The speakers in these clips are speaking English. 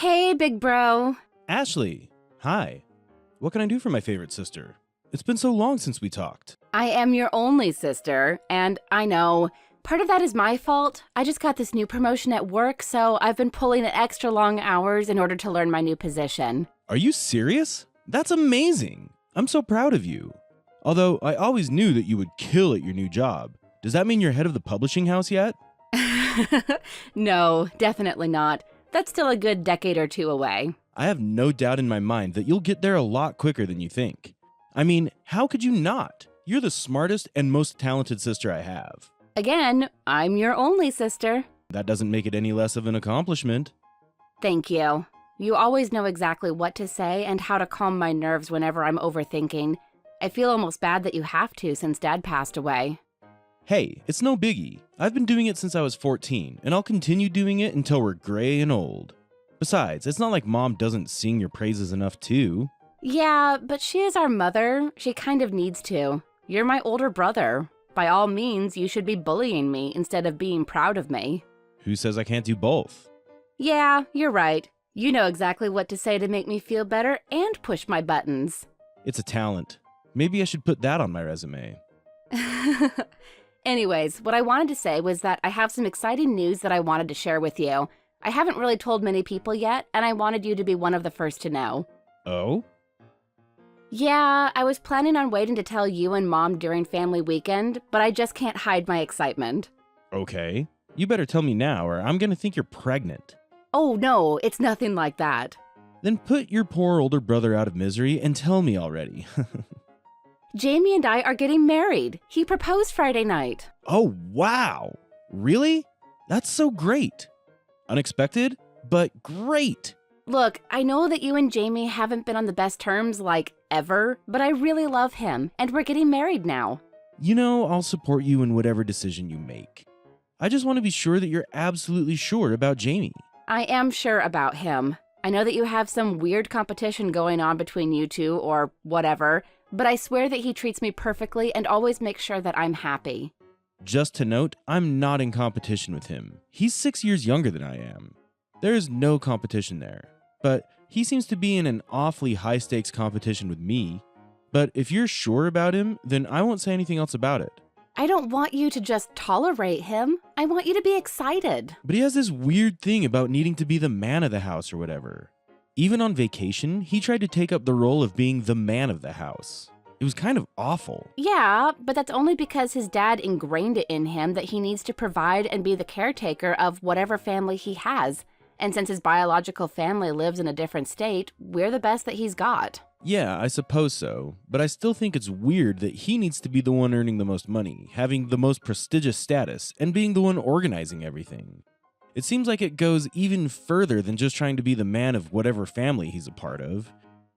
Hey, big bro. Ashley, hi. What can I do for my favorite sister? It's been so long since we talked. I am your only sister, and I know, part of that is my fault. I just got this new promotion at work, so I've been pulling in extra long hours in order to learn my new position. Are you serious? That's amazing. I'm so proud of you. Although I always knew that you would kill at your new job. Does that mean you're head of the publishing house yet? No, definitely not. That's still a good decade or two away. I have no doubt in my mind that you'll get there a lot quicker than you think. I mean, how could you not? You're the smartest and most talented sister I have. Again, I'm your only sister. That doesn't make it any less of an accomplishment. Thank you. You always know exactly what to say and how to calm my nerves whenever I'm overthinking. I feel almost bad that you have to since Dad passed away. Hey, it's no biggie. I've been doing it since I was 14, and I'll continue doing it until we're gray and old. Besides, it's not like Mom doesn't sing your praises enough too. Yeah, but she is our mother. She kind of needs to. You're my older brother. By all means, you should be bullying me instead of being proud of me. Who says I can't do both? Yeah, you're right. You know exactly what to say to make me feel better and push my buttons. It's a talent. Maybe I should put that on my resume. Anyways, what I wanted to say was that I have some exciting news that I wanted to share with you. I haven't really told many people yet, and I wanted you to be one of the first to know. Oh? Yeah, I was planning on waiting to tell you and Mom during family weekend, but I just can't hide my excitement. Okay. You better tell me now, or I'm gonna think you're pregnant. Oh no, it's nothing like that. Then put your poor older brother out of misery and tell me already. Jamie and I are getting married. He proposed Friday night. Oh, wow! Really? That's so great. Unexpected, but great. Look, I know that you and Jamie haven't been on the best terms, like, ever, but I really love him, and we're getting married now. You know, I'll support you in whatever decision you make. I just want to be sure that you're absolutely sure about Jamie. I am sure about him. I know that you have some weird competition going on between you two, or whatever, but I swear that he treats me perfectly and always makes sure that I'm happy. Just to note, I'm not in competition with him. He's 6 years younger than I am. There is no competition there. But he seems to be in an awfully high-stakes competition with me. But if you're sure about him, then I won't say anything else about it. I don't want you to just tolerate him. I want you to be excited. But he has this weird thing about needing to be the man of the house or whatever. Even on vacation, he tried to take up the role of being the man of the house. It was kind of awful. Yeah, but that's only because his dad ingrained it in him that he needs to provide and be the caretaker of whatever family he has. And since his biological family lives in a different state, we're the best that he's got. Yeah, I suppose so, but I still think it's weird that he needs to be the one earning the most money, having the most prestigious status, and being the one organizing everything. It seems like it goes even further than just trying to be the man of whatever family he's a part of.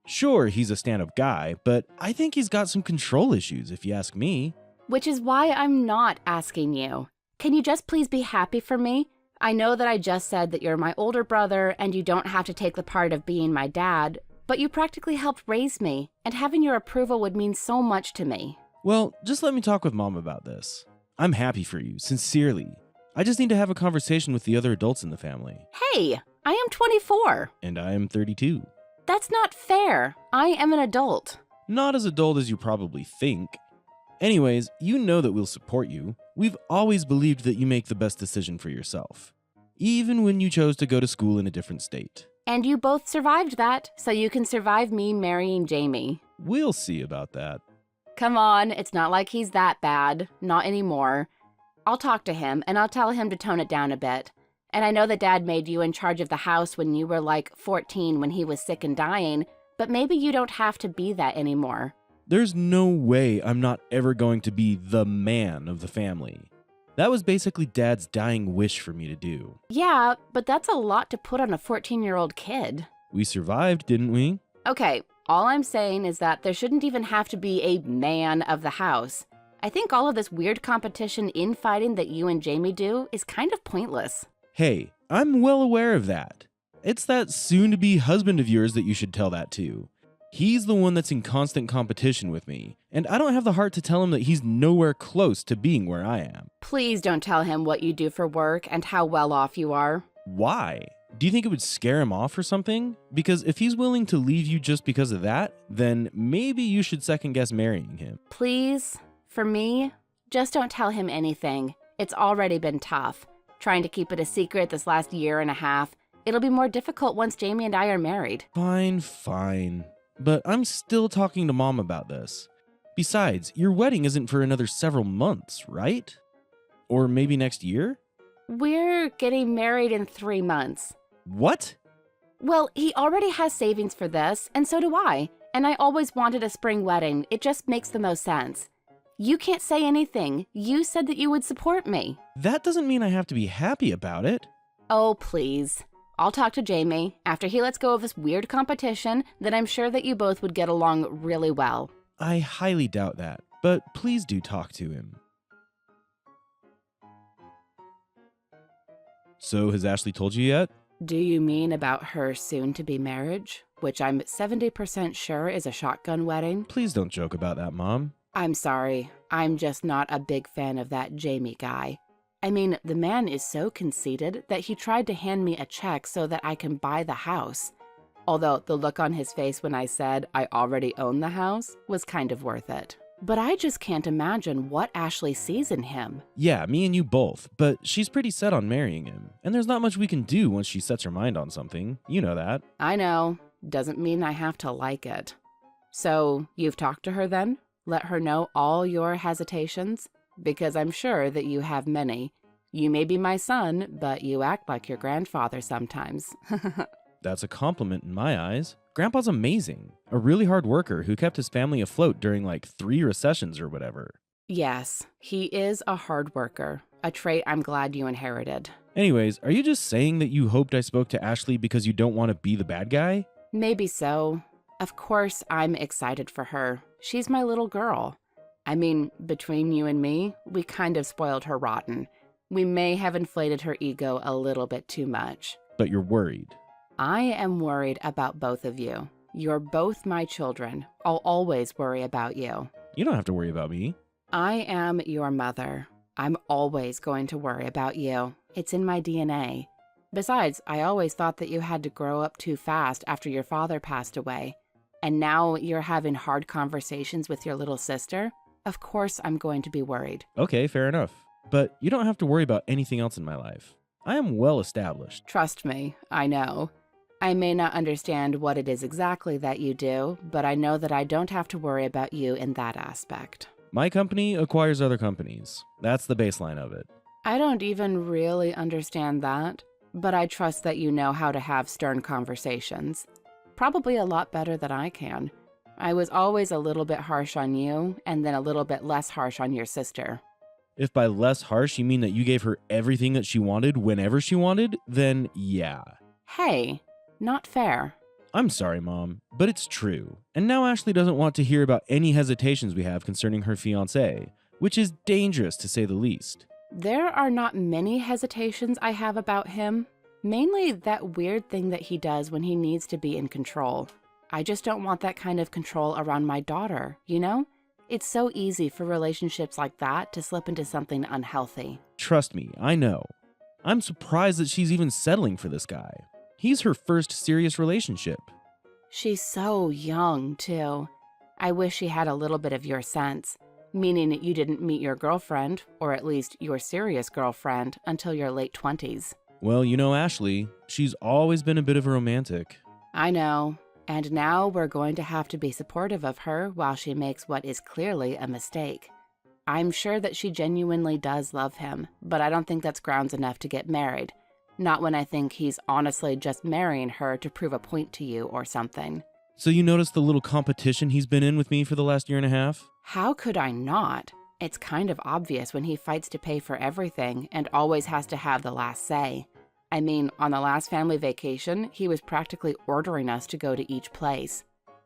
Sure, he's a stand-up guy, but I think he's got some control issues, if you ask me. Which is why I'm not asking you. Can you just please be happy for me? I know that I just said that you're my older brother and you don't have to take the part of being my dad, but you practically helped raise me, and having your approval would mean so much to me. Well, just let me talk with Mom about this. I'm happy for you, sincerely. I just need to have a conversation with the other adults in the family. Hey, I am 24. And I am 32. That's not fair. I am an adult. Not as adult as you probably think. Anyways, you know that we'll support you. We've always believed that you make the best decision for yourself, even when you chose to go to school in a different state. And you both survived that, so you can survive me marrying Jamie. We'll see about that. Come on, it's not like he's that bad. Not anymore. I'll talk to him, and I'll tell him to tone it down a bit. And I know that Dad made you in charge of the house when you were like 14 when he was sick and dying, but maybe you don't have to be that anymore. There's no way I'm not ever going to be the man of the family. That was basically Dad's dying wish for me to do. Yeah, but that's a lot to put on a 14-year-old kid. We survived, didn't we? Okay, all I'm saying is that there shouldn't even have to be a man of the house. I think all of this weird competition infighting that you and Jamie do is kind of pointless. Hey, I'm well aware of that. It's that soon-to-be husband of yours that you should tell that to. He's the one that's in constant competition with me, and I don't have the heart to tell him that he's nowhere close to being where I am. Please don't tell him what you do for work and how well off you are. Why? Do you think it would scare him off or something? Because if he's willing to leave you just because of that, then maybe you should second guess marrying him. Please, for me, just don't tell him anything. It's already been tough. Trying to keep it a secret this last year and a half. It'll be more difficult once Jamie and I are married. Fine. But I'm still talking to Mom about this. Besides, your wedding isn't for another several months, right? Or maybe next year? We're getting married in 3 months. What? Well, he already has savings for this, and so do I. And I always wanted a spring wedding. It just makes the most sense. You can't say anything. You said that you would support me. That doesn't mean I have to be happy about it. Oh, please. I'll talk to Jamie. After he lets go of this weird competition, then I'm sure that you both would get along really well. I highly doubt that, but please do talk to him. So, has Ashley told you yet? Do you mean about her soon-to-be marriage, which I'm 70% sure is a shotgun wedding? Please don't joke about that, Mom. I'm sorry. I'm just not a big fan of that Jamie guy. I mean, the man is so conceited that he tried to hand me a check so that I can buy the house. Although the look on his face when I said I already own the house was kind of worth it. But I just can't imagine what Ashley sees in him. Yeah, me and you both, but she's pretty set on marrying him, and there's not much we can do once she sets her mind on something. You know that. I know. Doesn't mean I have to like it. So, you've talked to her then? Let her know all your hesitations? Because I'm sure that you have many. You may be my son, but you act like your grandfather sometimes. That's a compliment in my eyes. Grandpa's amazing. A really hard worker who kept his family afloat during like 3 recessions or whatever. Yes, he is a hard worker. A trait I'm glad you inherited. Anyways, are you just saying that you hoped I spoke to Ashley because you don't want to be the bad guy? Maybe so. Of course, I'm excited for her. She's my little girl. I mean, between you and me, we kind of spoiled her rotten. We may have inflated her ego a little bit too much. But you're worried. I am worried about both of you. You're both my children. I'll always worry about you. You don't have to worry about me. I am your mother. I'm always going to worry about you. It's in my DNA. Besides, I always thought that you had to grow up too fast after your father passed away. And now you're having hard conversations with your little sister? Of course I'm going to be worried. Okay, fair enough. But you don't have to worry about anything else in my life. I am well established. Trust me, I know. I may not understand what it is exactly that you do, but I know that I don't have to worry about you in that aspect. My company acquires other companies. That's the baseline of it. I don't even really understand that, but I trust that you know how to have stern conversations. Probably a lot better than I can. I was always a little bit harsh on you, and then a little bit less harsh on your sister. If by less harsh you mean that you gave her everything that she wanted whenever she wanted, then yeah. Hey, not fair. I'm sorry, Mom, but it's true. And now Ashley doesn't want to hear about any hesitations we have concerning her fiancé, which is dangerous to say the least. There are not many hesitations I have about him. Mainly that weird thing that he does when he needs to be in control. I just don't want that kind of control around my daughter, you know? It's so easy for relationships like that to slip into something unhealthy. Trust me, I know. I'm surprised that she's even settling for this guy. He's her first serious relationship. She's so young, too. I wish she had a little bit of your sense, meaning that you didn't meet your girlfriend, or at least your serious girlfriend, until your late 20s. Well, you know Ashley, she's always been a bit of a romantic. I know. And now we're going to have to be supportive of her while she makes what is clearly a mistake. I'm sure that she genuinely does love him, but I don't think that's grounds enough to get married. Not when I think he's honestly just marrying her to prove a point to you or something. So you noticed the little competition he's been in with me for the last year and a half? How could I not? It's kind of obvious when he fights to pay for everything and always has to have the last say. I mean, on the last family vacation, he was practically ordering us to go to each place.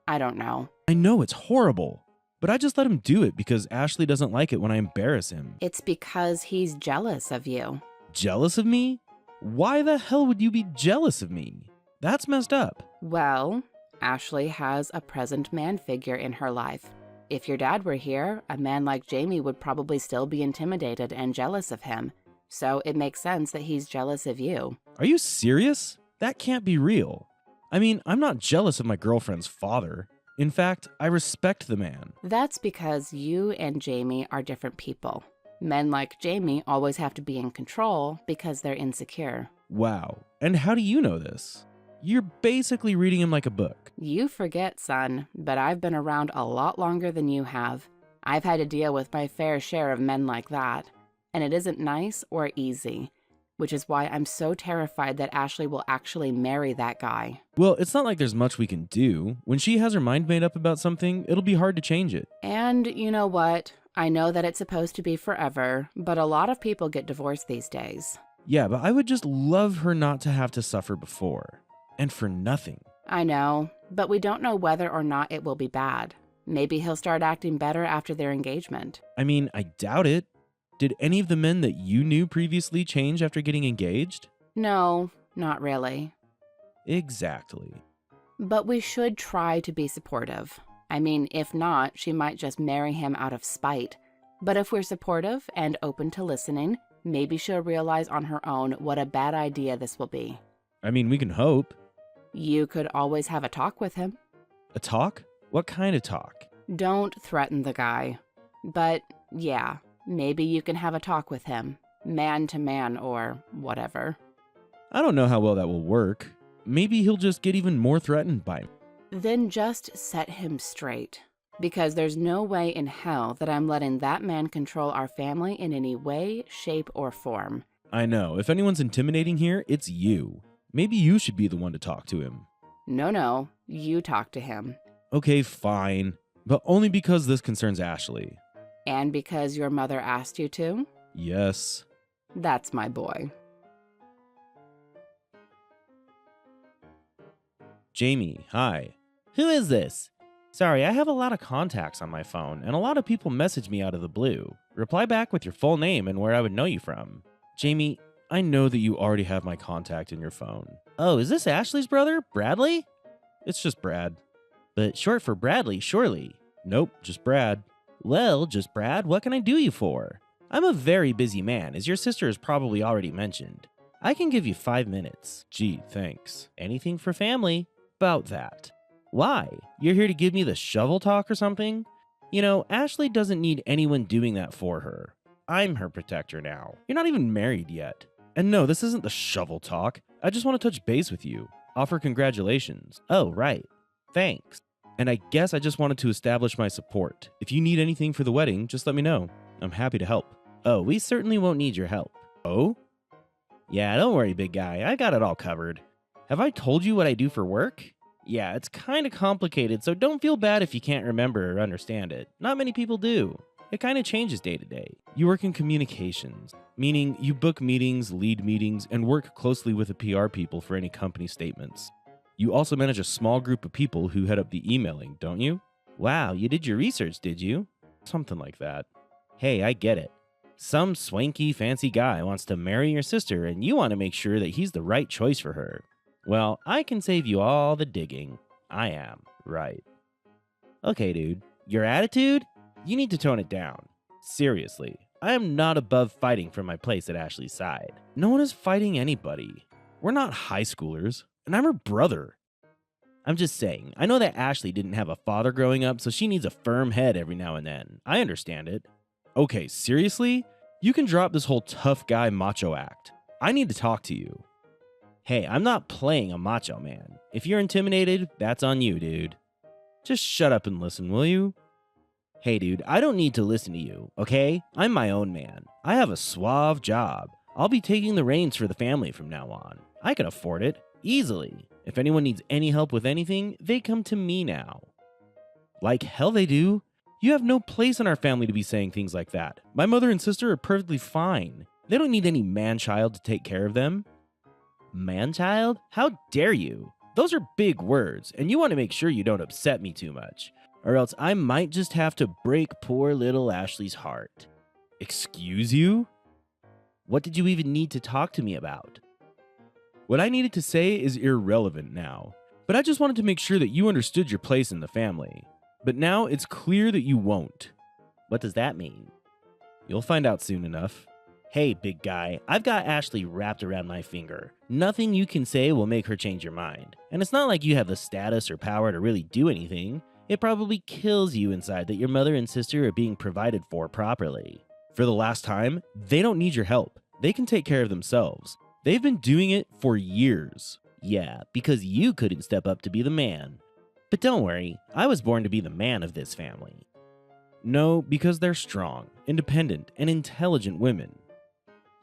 I don't know. I know it's horrible, but I just let him do it because Ashley doesn't like it when I embarrass him. It's because he's jealous of you. Jealous of me? Why the hell would you be jealous of me? That's messed up. Well, Ashley has a present man figure in her life. If your dad were here, a man like Jamie would probably still be intimidated and jealous of him. So it makes sense that he's jealous of you. Are you serious? That can't be real. I mean, I'm not jealous of my girlfriend's father. In fact, I respect the man. That's because you and Jamie are different people. Men like Jamie always have to be in control because they're insecure. Wow. And how do you know this? You're basically reading him like a book. You forget, son, but I've been around a lot longer than you have. I've had to deal with my fair share of men like that, and it isn't nice or easy, which is why I'm so terrified that Ashley will actually marry that guy. Well, it's not like there's much we can do. When she has her mind made up about something, it'll be hard to change it. And you know what? I know that it's supposed to be forever, but a lot of people get divorced these days. Yeah, but I would just love her not to have to suffer before. And for nothing. I know, but we don't know whether or not it will be bad. Maybe he'll start acting better after their engagement. I mean, I doubt it. Did any of the men that you knew previously change after getting engaged? No, not really. Exactly. But we should try to be supportive. I mean, if not, she might just marry him out of spite. But if we're supportive and open to listening, maybe she'll realize on her own what a bad idea this will be. I mean, we can hope. You could always have a talk with him. A talk? What kind of talk? Don't threaten the guy. But yeah, maybe you can have a talk with him. Man to man or whatever. I don't know how well that will work. Maybe he'll just get even more threatened by me. Then just set him straight. Because there's no way in hell that I'm letting that man control our family in any way, shape, or form. I know. If anyone's intimidating here, it's you. Maybe you should be the one to talk to him. No, you talk to him. Okay, fine. But only because this concerns Ashley. And because your mother asked you to? Yes. That's my boy. Jamie, hi. Who is this? Sorry, I have a lot of contacts on my phone, and a lot of people message me out of the blue. Reply back with your full name and where I would know you from. Jamie, I know that you already have my contact in your phone. Oh, is this Ashley's brother, Bradley? It's just Brad. But short for Bradley, surely. Nope, just Brad. Well, just Brad, what can I do you for? I'm a very busy man, as your sister has probably already mentioned. I can give you 5 minutes. Gee, thanks. Anything for family? About that. Why? You're here to give me the shovel talk or something? You know, Ashley doesn't need anyone doing that for her. I'm her protector now. You're not even married yet. And no, this isn't the shovel talk. I just want to touch base with you. Offer congratulations. Oh, right. Thanks. And I guess I just wanted to establish my support. If you need anything for the wedding, just let me know. I'm happy to help. Oh, we certainly won't need your help. Oh? Yeah, don't worry, big guy. I got it all covered. Have I told you what I do for work? Yeah, it's kind of complicated, so don't feel bad if you can't remember or understand it. Not many people do. It kind of changes day to day. You work in communications, meaning you book meetings, lead meetings, and work closely with the PR people for any company statements. You also manage a small group of people who head up the emailing, don't you? Wow, you did your research, did you? Something like that. Hey, I get it. Some swanky, fancy guy wants to marry your sister, and you want to make sure that he's the right choice for her. Well, I can save you all the digging. I am. Right. Okay, dude. Your attitude? You need to tone it down. Seriously. I am not above fighting for my place at Ashley's side. No one is fighting anybody. We're not high schoolers. And I'm her brother. I'm just saying, I know that Ashley didn't have a father growing up, so she needs a firm head every now and then. I understand it. Okay, seriously? You can drop this whole tough guy macho act. I need to talk to you. Hey, I'm not playing a macho man. If you're intimidated, that's on you, dude. Just shut up and listen, will you? Hey, dude, I don't need to listen to you, okay? I'm my own man. I have a suave job. I'll be taking the reins for the family from now on. I can afford it, easily. If anyone needs any help with anything, they come to me now. Like hell they do. You have no place in our family to be saying things like that. My mother and sister are perfectly fine. They don't need any man-child to take care of them. Man-child? How dare you? Those are big words, and you want to make sure you don't upset me too much, or else I might just have to break poor little Ashley's heart. Excuse you? What did you even need to talk to me about? What I needed to say is irrelevant now, but I just wanted to make sure that you understood your place in the family. But now it's clear that you won't. What does that mean? You'll find out soon enough. Hey, big guy, I've got Ashley wrapped around my finger. Nothing you can say will make her change your mind. And it's not like you have the status or power to really do anything. It probably kills you inside that your mother and sister are being provided for properly. For the last time, they don't need your help. They can take care of themselves. They've been doing it for years. Yeah, because you couldn't step up to be the man. But don't worry, I was born to be the man of this family. No, because they're strong, independent, and intelligent women.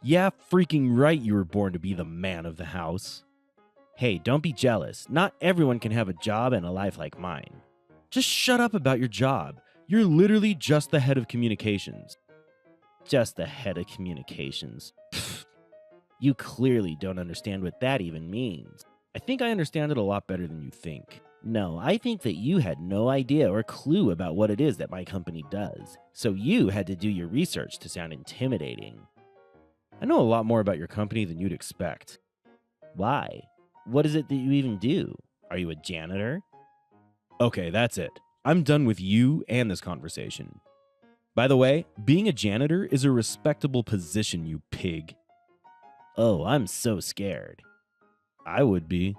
Yeah, freaking right you were born to be the man of the house. Hey, don't be jealous. Not everyone can have a job and a life like mine. Just shut up about your job. You're literally just the head of communications. Just the head of communications. Pfft. You clearly don't understand what that even means. I think I understand it a lot better than you think. No, I think that you had no idea or clue about what it is that my company does. So you had to do your research to sound intimidating. I know a lot more about your company than you'd expect. Why? What is it that you even do? Are you a janitor? Okay, that's it. I'm done with you and this conversation. By the way, being a janitor is a respectable position, you pig. Oh, I'm so scared. I would be.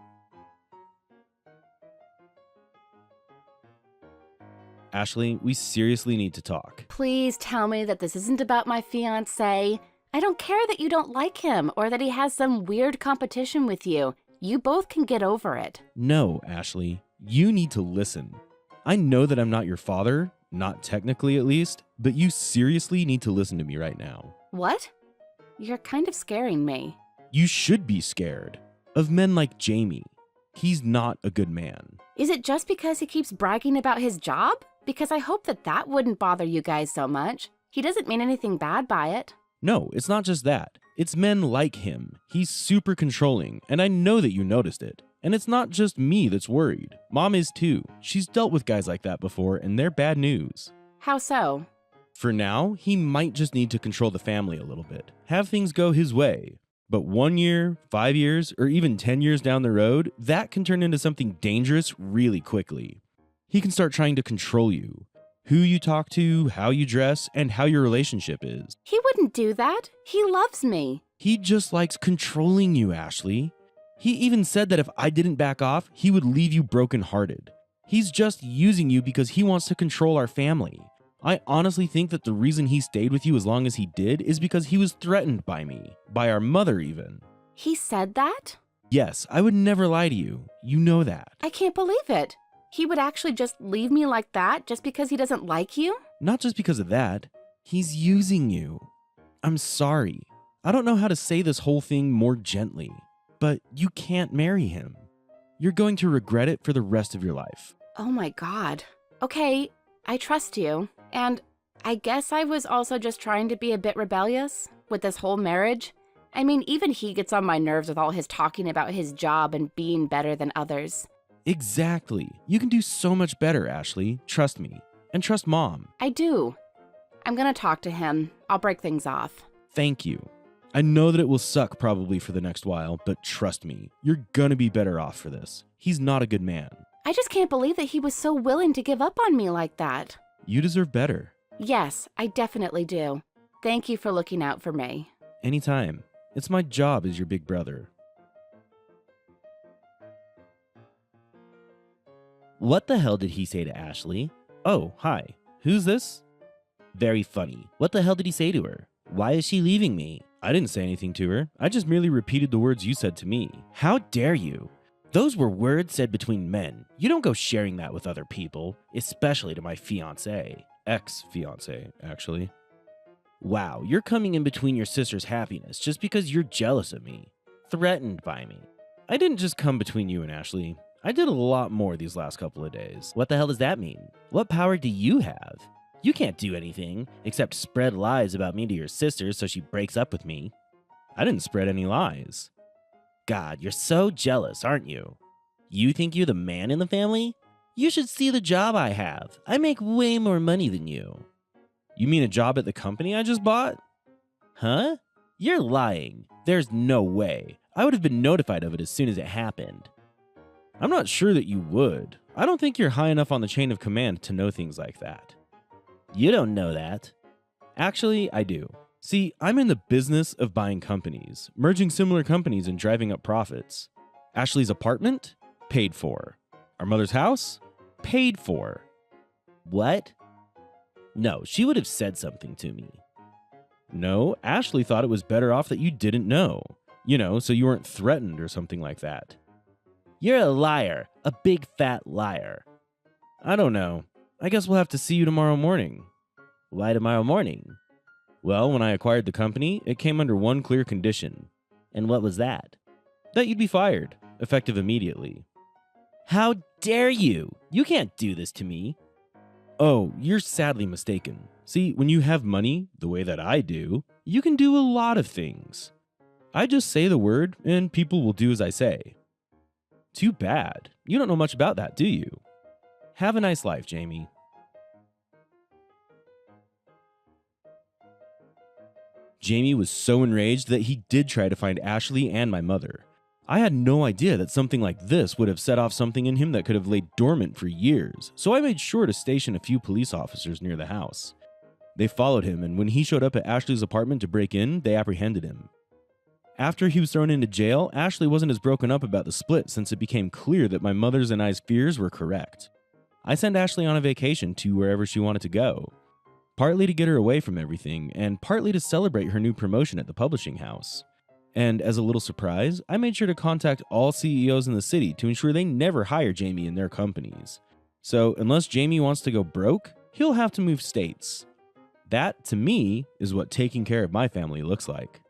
Ashley, we seriously need to talk. Please tell me that this isn't about my fiancé. I don't care that you don't like him or that he has some weird competition with you. You both can get over it. No, Ashley, you need to listen. I know that I'm not your father, not technically at least, but you seriously need to listen to me right now. What? You're kind of scaring me. You should be scared of men like Jamie. He's not a good man. Is it just because he keeps bragging about his job? Because I hope that that wouldn't bother you guys so much. He doesn't mean anything bad by it. No, it's not just that. It's men like him. He's super controlling, and I know that you noticed it. And it's not just me that's worried. Mom is too. She's dealt with guys like that before, and they're bad news. How so? For now, he might just need to control the family a little bit. Have things go his way. But 1 year, 5 years, or even 10 years down the road, that can turn into something dangerous really quickly. He can start trying to control you. Who you talk to, how you dress, and how your relationship is. He wouldn't do that. He loves me. He just likes controlling you, Ashley. He even said that if I didn't back off, he would leave you brokenhearted. He's just using you because he wants to control our family. I honestly think that the reason he stayed with you as long as he did is because he was threatened by me, by our mother even. He said that? Yes, I would never lie to you. You know that. I can't believe it. He would actually just leave me like that just because he doesn't like you? Not just because of that. He's using you. I'm sorry. I don't know how to say this whole thing more gently, but you can't marry him. You're going to regret it for the rest of your life. Oh my God. Okay, I trust you. And I guess I was also just trying to be a bit rebellious with this whole marriage. I mean, even he gets on my nerves with all his talking about his job and being better than others. Exactly. You can do so much better, Ashley. Trust me. And trust Mom. I do. I'm gonna talk to him. I'll break things off. Thank you. I know that it will suck probably for the next while, but trust me, you're gonna be better off for this. He's not a good man. I just can't believe that he was so willing to give up on me like that. You deserve better. Yes, I definitely do. Thank you for looking out for me. Anytime. It's my job as your big brother. What the hell did he say to Ashley? Oh, hi. Who's this? Very funny. What the hell did he say to her? Why is she leaving me? I didn't say anything to her. I just merely repeated the words you said to me. How dare you? Those were words said between men. You don't go sharing that with other people, especially to my fiancé. Ex-fiancé, actually. Wow, you're coming in between your sister's happiness just because you're jealous of me. Threatened by me. I didn't just come between you and Ashley. I did a lot more these last couple of days. What the hell does that mean? What power do you have? You can't do anything except spread lies about me to your sister so she breaks up with me. I didn't spread any lies. God, you're so jealous, aren't you? You think you're the man in the family? You should see the job I have. I make way more money than you. You mean a job at the company I just bought? Huh? You're lying. There's no way. I would have been notified of it as soon as it happened. I'm not sure that you would. I don't think you're high enough on the chain of command to know things like that. You don't know that. Actually, I do. See, I'm in the business of buying companies, merging similar companies and driving up profits. Ashley's apartment? Paid for. Our mother's house? Paid for. What? No, she would have said something to me. No, Ashley thought it was better off that you didn't know. So you weren't threatened or something like that. You're a liar, a big fat liar. I don't know. I guess we'll have to see you tomorrow morning. Why tomorrow morning? Well, when I acquired the company, it came under one clear condition. And what was that? That you'd be fired, effective immediately. How dare you? You can't do this to me. Oh, you're sadly mistaken. See, when you have money, the way that I do, you can do a lot of things. I just say the word, and people will do as I say. Too bad. You don't know much about that, do you? Have a nice life, Jamie. Jamie was so enraged that he did try to find Ashley and my mother. I had no idea that something like this would have set off something in him that could have laid dormant for years, so I made sure to station a few police officers near the house. They followed him, and when he showed up at Ashley's apartment to break in, they apprehended him. After he was thrown into jail, Ashley wasn't as broken up about the split since it became clear that my mother's and I's fears were correct. I sent Ashley on a vacation to wherever she wanted to go. Partly to get her away from everything, and partly to celebrate her new promotion at the publishing house. And as a little surprise, I made sure to contact all CEOs in the city to ensure they never hire Jamie in their companies. So unless Jamie wants to go broke, he'll have to move states. That, to me, is what taking care of my family looks like.